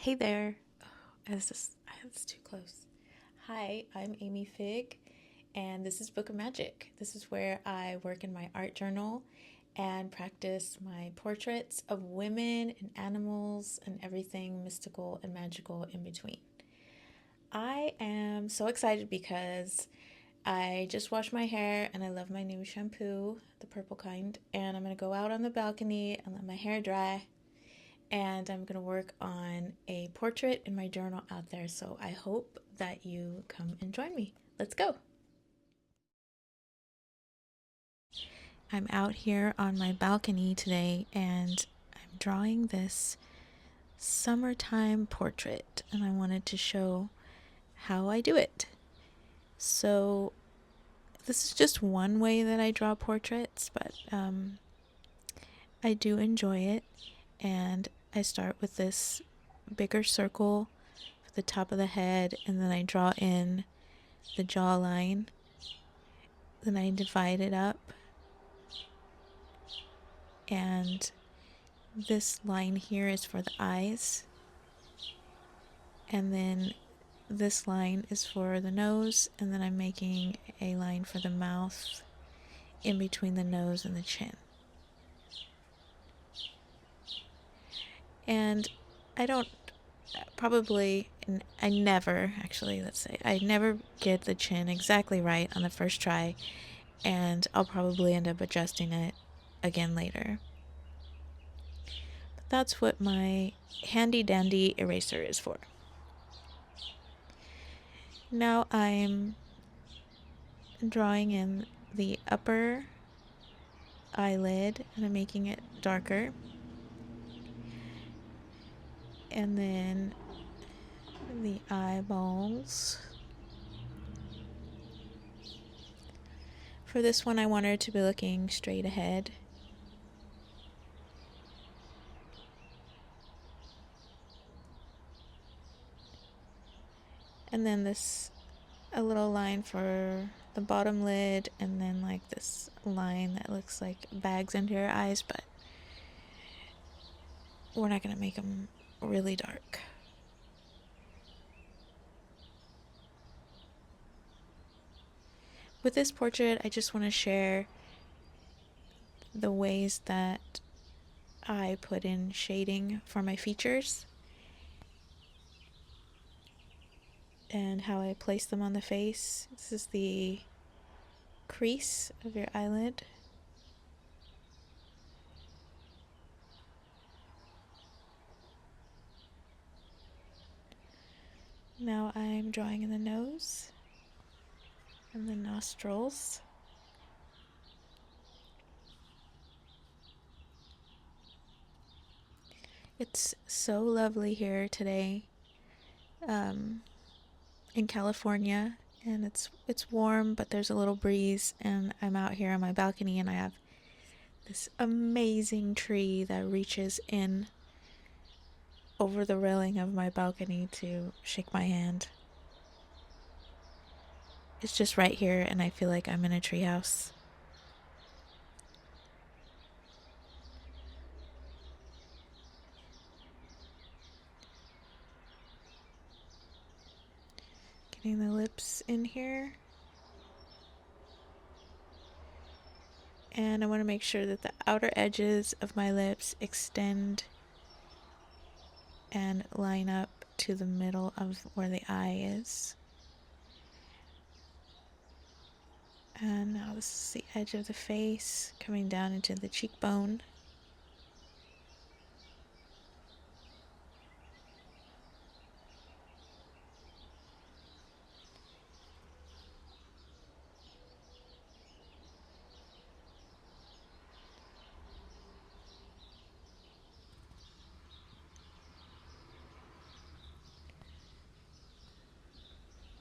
Hey there. Oh, it's too close. Hi, I'm Amy Fig, and this is Book of Magic. This is where I work in my art journal and practice my portraits of women and animals and everything mystical and magical in between. I am so excited because I just washed my hair and I love my new shampoo, the purple kind, and I'm gonna go out on the balcony and let my hair dry and I'm going to work on a portrait in my journal out there. So I hope that you come and join me. Let's go. I'm out here on my balcony today and I'm drawing this summertime portrait and I wanted to show how I do it. So this is just one way that I draw portraits, but I do enjoy it, and I start with this bigger circle for the top of the head, and then I draw in the jawline, then I divide it up, and this line here is for the eyes, and then this line is for the nose, and then I'm making a line for the mouth in between the nose and the chin. And I don't probably, I never, actually, let's say, I never get the chin exactly right on the first try, and I'll probably end up adjusting it again later. But that's what my handy dandy eraser is for. Now I'm drawing in the upper eyelid and I'm making it darker. And then the eyeballs. For this one, I want her to be looking straight ahead. And then a little line for the bottom lid, and then like this line that looks like bags under your eyes, but we're not going to make them really dark. With this portrait, I just want to share the ways that I put in shading for my features and how I place them on the face. This is the crease of your eyelid. Now I'm drawing in the nose and the nostrils. It's so lovely here today in California, and it's warm, but there's a little breeze, and I'm out here on my balcony and I have this amazing tree that reaches in over the railing of my balcony to shake my hand. It's just right here and I feel like I'm in a treehouse. Getting the lips in here. And I want to make sure that the outer edges of my lips extend and line up to the middle of where the eye is. And now this is the edge of the face coming down into the cheekbone.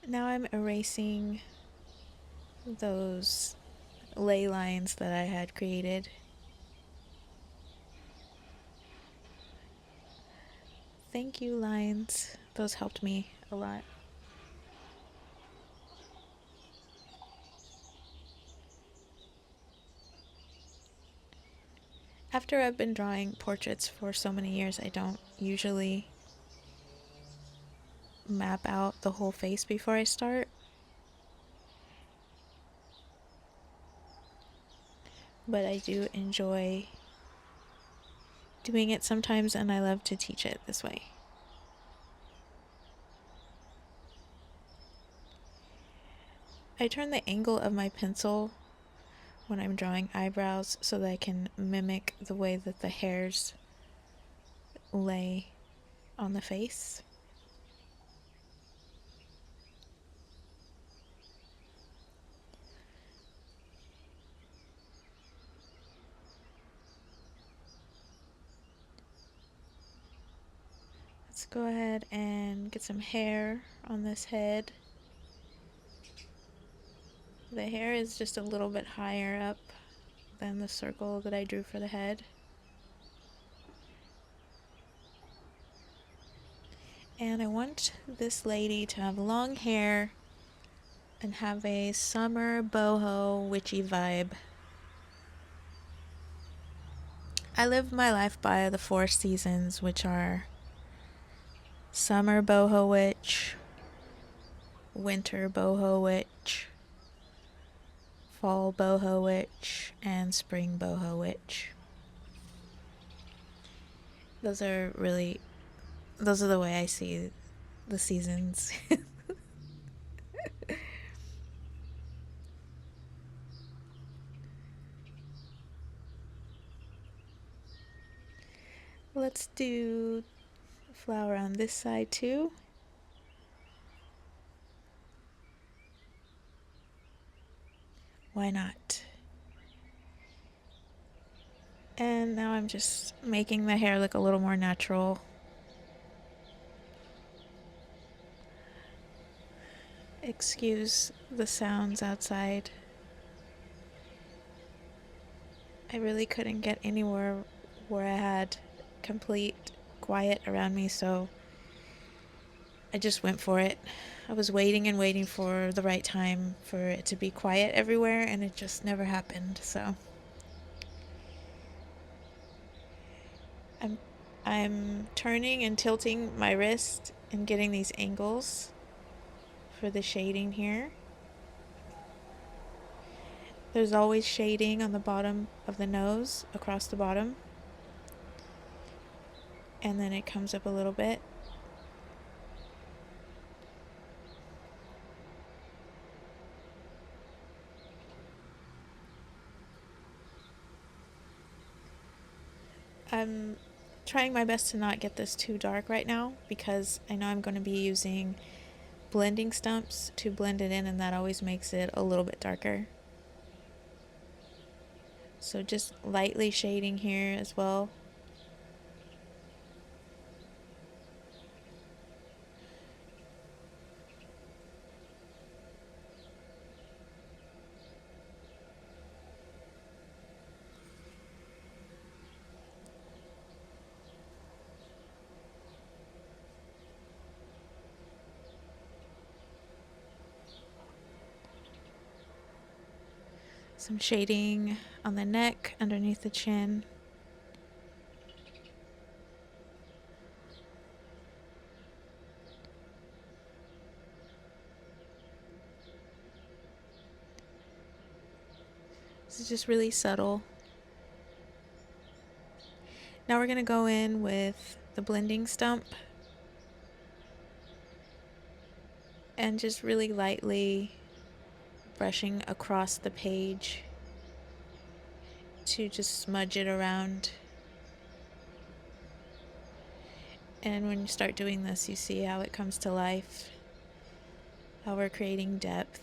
Now I'm erasing those ley lines that I had created. Thank you, lines. Those helped me a lot. After I've been drawing portraits for so many years, I don't usually map out the whole face before I start. But I do enjoy doing it sometimes, and I love to teach it this way. I turn the angle of my pencil when I'm drawing eyebrows so that I can mimic the way that the hairs lay on the face. Let's go ahead and get some hair on this head. The hair is just a little bit higher up than the circle that I drew for the head. And I want this lady to have long hair and have a summer boho witchy vibe. I live my life by the 4 seasons, which are summer boho witch, winter boho witch, fall boho witch, and spring boho witch. Those are the way I see the seasons. Let's do flower on this side too. Why not? And now I'm just making the hair look a little more natural. Excuse the sounds outside. I really couldn't get anywhere where I had complete quiet around me, so I just went for it. I was waiting and waiting for the right time for it to be quiet everywhere, and it just never happened, so I'm turning and tilting my wrist and getting these angles for the shading here. There's always shading on the bottom of the nose, across the bottom, and then it comes up a little bit. I'm trying my best to not get this too dark right now because I know I'm going to be using blending stumps to blend it in, and that always makes it a little bit darker. So just lightly shading here as well. Some shading on the neck, underneath the chin. This is just really subtle. Now we're going to go in with the blending stump and just really lightly brushing across the page to just smudge it around. And when you start doing this, you see how it comes to life, how we're creating depth.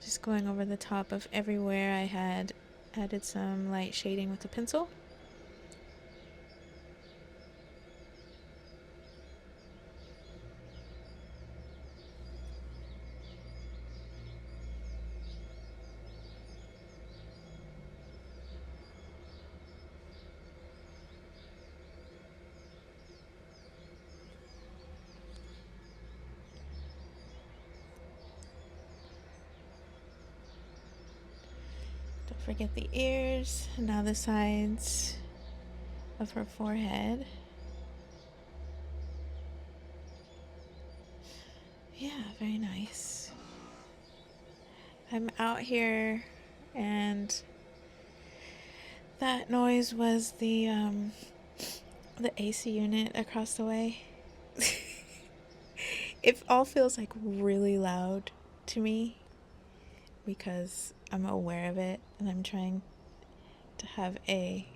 Just going over the top of everywhere I had added some light shading with the pencil. Forget the ears. Now the sides of her forehead. Yeah, very nice. I'm out here, and that noise was the AC unit across the way. It all feels like really loud to me because I'm aware of it, and I'm trying to have a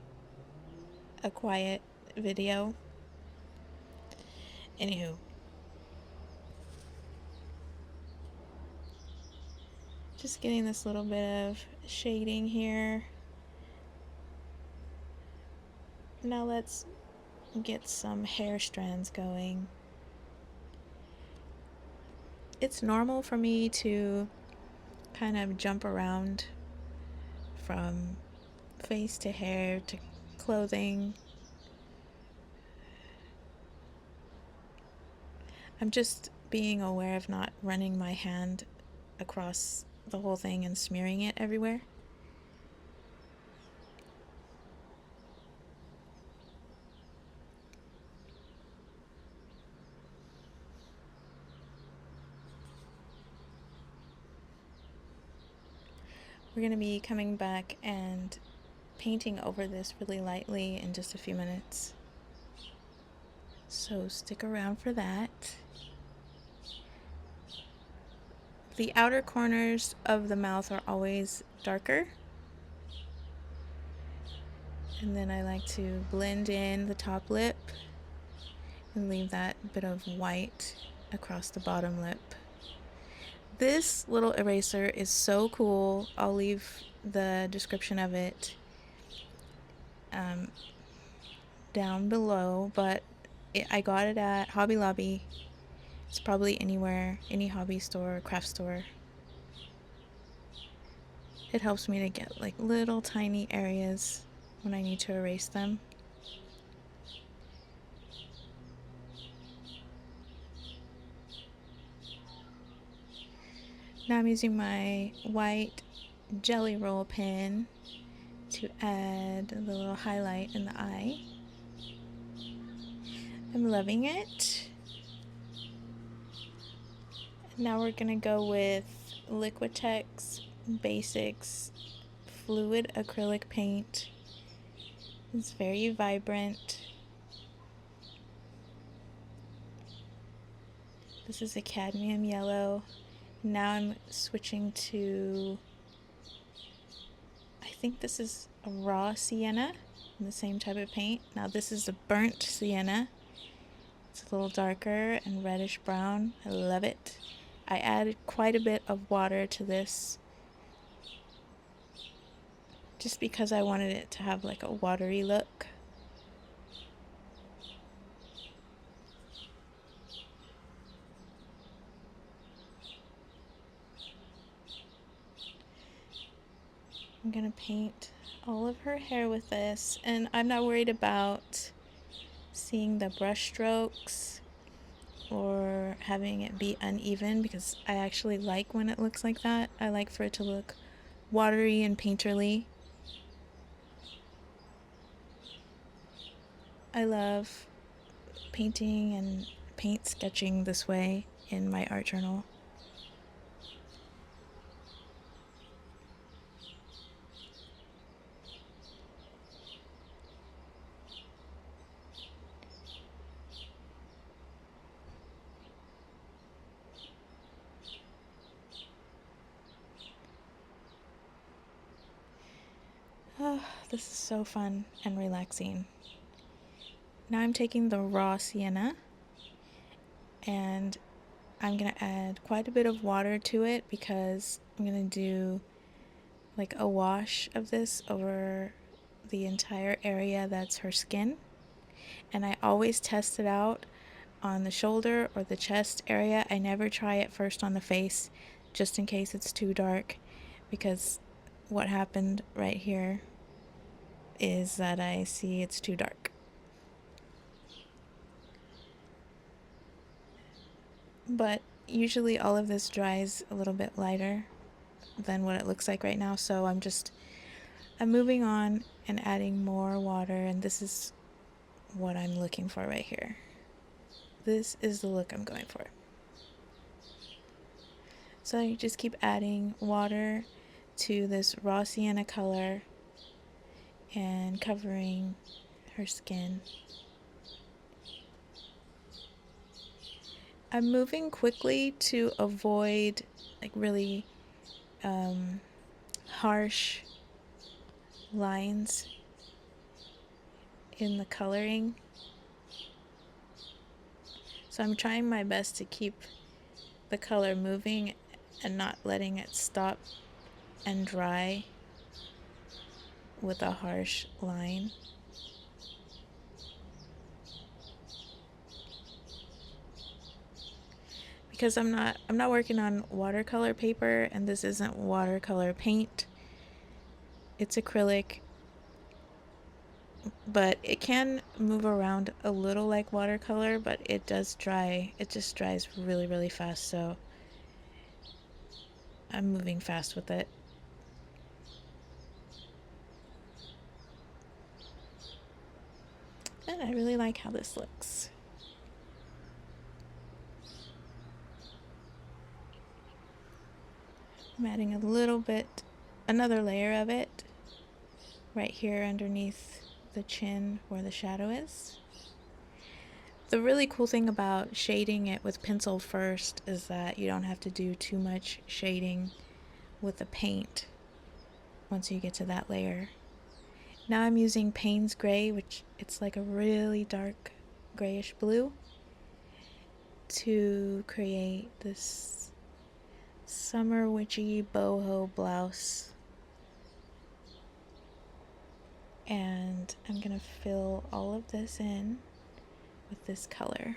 quiet video. Anywho, just getting this little bit of shading here. Now let's get some hair strands going. It's normal for me to kind of jump around from face to hair to clothing. I'm just being aware of not running my hand across the whole thing and smearing it everywhere. We're going to be coming back and painting over this really lightly in just a few minutes. So stick around for that. The outer corners of the mouth are always darker. And then I like to blend in the top lip and leave that bit of white across the bottom lip. This little eraser is so cool. I'll leave the description of it down below, but I got it at Hobby Lobby. It's probably anywhere, any hobby store or craft store. It helps me to get like little tiny areas when I need to erase them. Now I'm using my white Gellyrol pen to add the little highlight in the eye. I'm loving it. Now we're gonna go with Liquitex Basics Fluid Acrylic Paint. It's very vibrant. This is a cadmium yellow. Now I'm switching to, I think this is a raw sienna, the same type of paint. Now this is a burnt sienna. It's a little darker and reddish brown. I love it. I added quite a bit of water to this just because I wanted it to have like a watery look. I'm gonna paint all of her hair with this, and I'm not worried about seeing the brush strokes or having it be uneven because I actually like when it looks like that. I like for it to look watery and painterly. I love painting and paint sketching this way in my art journal. Oh, this is so fun and relaxing. Now I'm taking the raw sienna and I'm gonna add quite a bit of water to it because I'm gonna do like a wash of this over the entire area that's her skin. And I always test it out on the shoulder or the chest area. I never try it first on the face just in case it's too dark, because what happened right here is that I see it's too dark. But usually all of this dries a little bit lighter than what it looks like right now, so I'm just I'm moving on and adding more water, and this is what I'm looking for right here. This is the look I'm going for. So you just keep adding water to this raw sienna color and covering her skin. I'm moving quickly to avoid like really harsh lines in the coloring. So I'm trying my best to keep the color moving and not letting it stop and dry with a harsh line. Because I'm not working on watercolor paper, and this isn't watercolor paint. It's acrylic, but it can move around a little like watercolor, but it does dry. It just dries really, really fast, so I'm moving fast with it. And I really like how this looks. I'm adding a little bit, another layer of it right here underneath the chin where the shadow is. The really cool thing about shading it with pencil first is that you don't have to do too much shading with the paint once you get to that layer. Now I'm using Paynes gray, which it's like a really dark grayish blue, to create this summer witchy boho blouse. And I'm gonna fill all of this in with this color.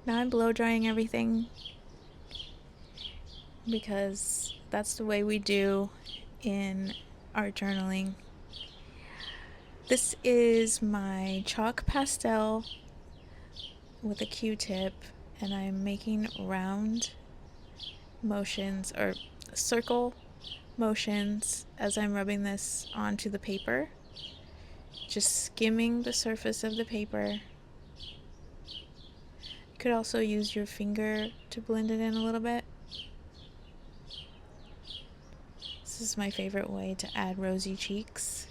Now I'm blow drying everything because that's the way we do in art journaling. This is my chalk pastel with a Q-tip, and I'm making round motions or circle motions as I'm rubbing this onto the paper, just skimming the surface of the paper. You could also use your finger to blend it in a little bit. This is my favorite way to add rosy cheeks.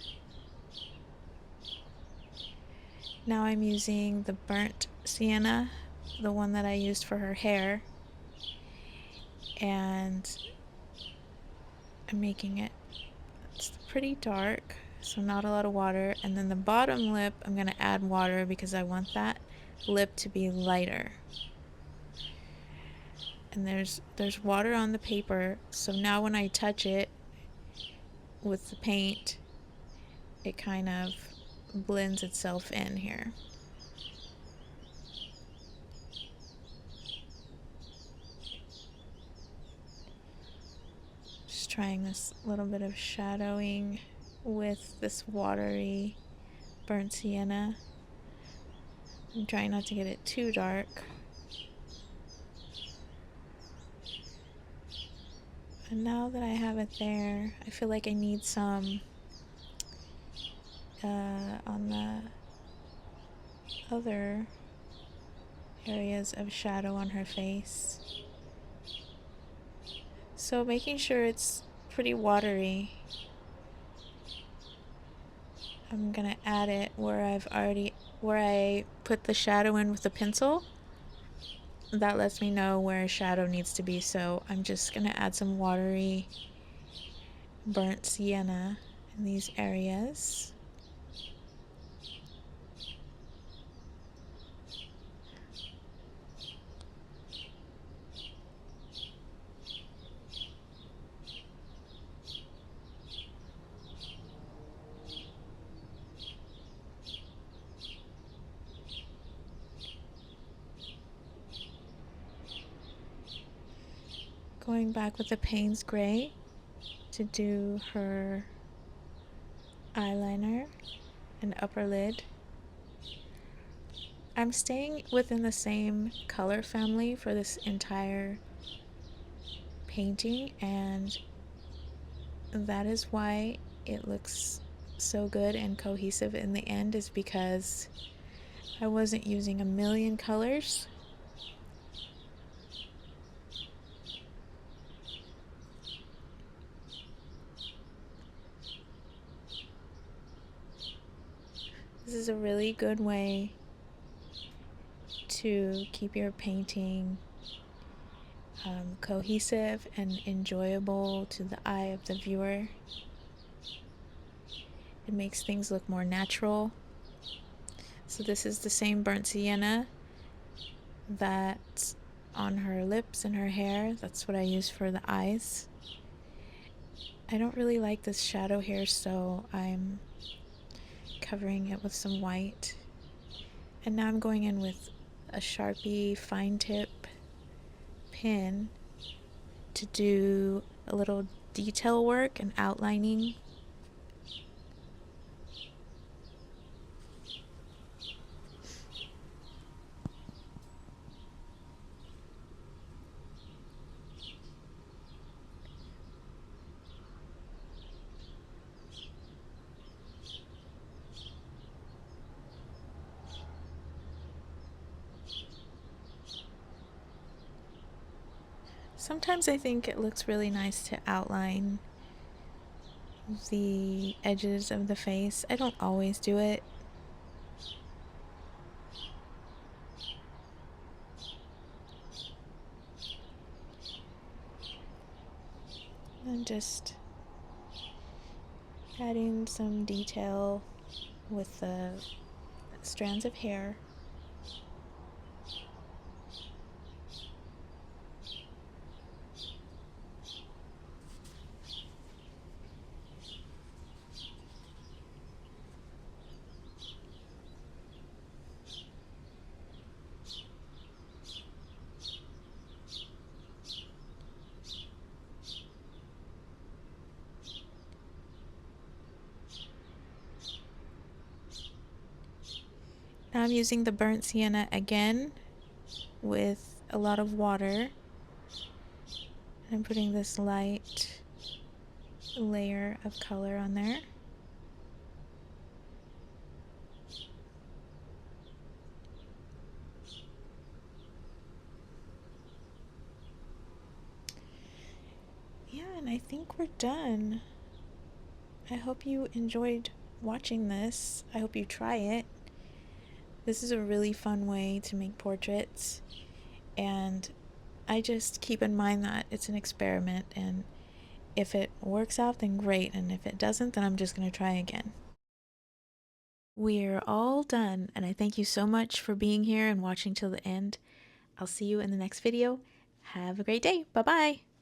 Now I'm using the burnt sienna, the one that I used for her hair, and I'm making it, it's pretty dark, so not a lot of water. And then the bottom lip, I'm going to add water because I want that lip to be lighter. And there's water on the paper, so now when I touch it with the paint, it kind of blends itself in here. Just trying this little bit of shadowing with this watery burnt sienna. I'm trying not to get it too dark. And now that I have it there, I feel like I need some on the other areas of shadow on her face. So making sure it's pretty watery, I'm gonna add it where I put the shadow in with the pencil. That lets me know where a shadow needs to be, so I'm just gonna add some watery burnt sienna in these areas. Going back with the Paynes gray to do her eyeliner and upper lid. I'm staying within the same color family for this entire painting, and that is why it looks so good and cohesive in the end, is because I wasn't using a million colors. This is a really good way to keep your painting cohesive and enjoyable to the eye of the viewer. It makes things look more natural. So this is the same burnt sienna that's on her lips and her hair. That's what I use for the eyes. I don't really like this shadow here, so I'm covering it with some white. And now I'm going in with a Sharpie fine tip pen to do a little detail work and outlining. Sometimes I think it looks really nice to outline the edges of the face. I don't always do it. I'm just adding some detail with the strands of hair. Now I'm using the burnt sienna again with a lot of water. I'm putting this light layer of color on there. Yeah, and I think we're done. I hope you enjoyed watching this. I hope you try it. This is a really fun way to make portraits, and I just keep in mind that it's an experiment, and if it works out, then great, and if it doesn't, then I'm just going to try again. We're all done, and I thank you so much for being here and watching till the end. I'll see you in the next video. Have a great day. Bye-bye.